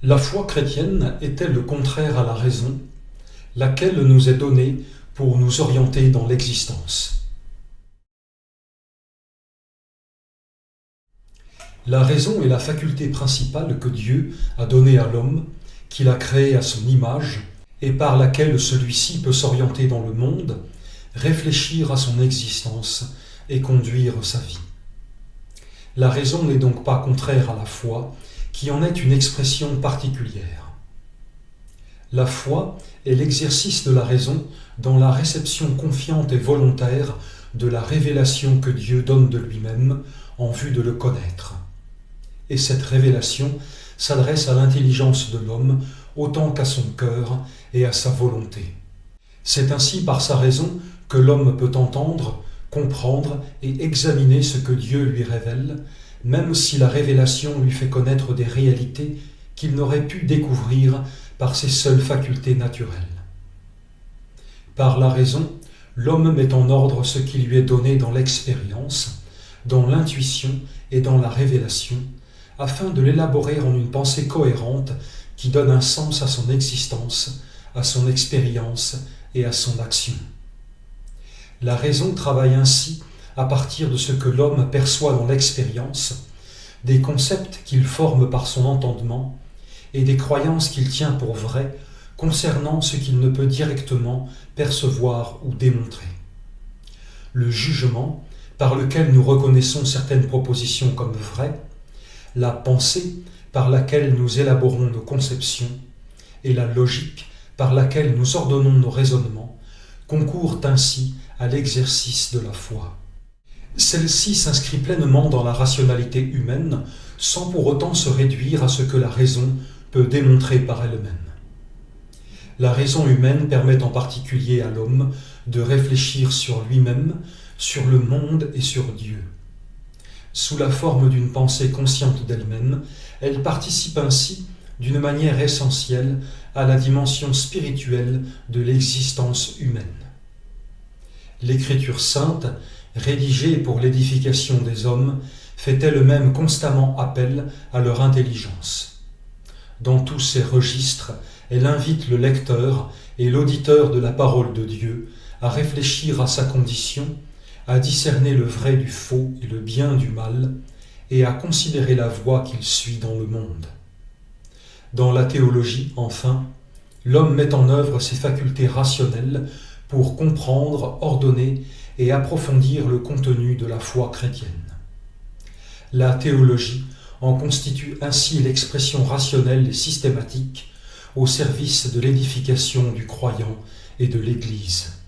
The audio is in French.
La foi chrétienne était le contraire à la raison, laquelle nous est donnée pour nous orienter dans l'existence. La raison est la faculté principale que Dieu a donnée à l'homme, qu'il a créé à son image, et par laquelle celui-ci peut s'orienter dans le monde, réfléchir à son existence et conduire sa vie. La raison n'est donc pas contraire à la foi, qui en est une expression particulière. La foi est l'exercice de la raison dans la réception confiante et volontaire de la révélation que Dieu donne de lui-même en vue de le connaître. Et cette révélation s'adresse à l'intelligence de l'homme autant qu'à son cœur et à sa volonté. C'est ainsi par sa raison que l'homme peut entendre, comprendre et examiner ce que Dieu lui révèle, même si la révélation lui fait connaître des réalités qu'il n'aurait pu découvrir par ses seules facultés naturelles. Par la raison, l'homme met en ordre ce qui lui est donné dans l'expérience, dans l'intuition et dans la révélation, afin de l'élaborer en une pensée cohérente qui donne un sens à son existence, à son expérience et à son action. La raison travaille ainsi à partir de ce que l'homme perçoit dans l'expérience, des concepts qu'il forme par son entendement et des croyances qu'il tient pour vraies concernant ce qu'il ne peut directement percevoir ou démontrer. Le jugement, par lequel nous reconnaissons certaines propositions comme vraies, la pensée, par laquelle nous élaborons nos conceptions, et la logique, par laquelle nous ordonnons nos raisonnements, concourent ainsi à l'exercice de la foi. Celle-ci s'inscrit pleinement dans la rationalité humaine, sans pour autant se réduire à ce que la raison peut démontrer par elle-même. La raison humaine permet en particulier à l'homme de réfléchir sur lui-même, sur le monde et sur Dieu. Sous la forme d'une pensée consciente d'elle-même, elle participe ainsi, d'une manière essentielle, à la dimension spirituelle de l'existence humaine. L'Écriture sainte, rédigée pour l'édification des hommes, fait elle-même constamment appel à leur intelligence. Dans tous ces registres, elle invite le lecteur et l'auditeur de la parole de Dieu à réfléchir à sa condition, à discerner le vrai du faux et le bien du mal, et à considérer la voie qu'il suit dans le monde. Dans la théologie, enfin, l'homme met en œuvre ses facultés rationnelles pour comprendre, ordonner et approfondir le contenu de la foi chrétienne. La théologie en constitue ainsi l'expression rationnelle et systématique au service de l'édification du croyant et de l'Église.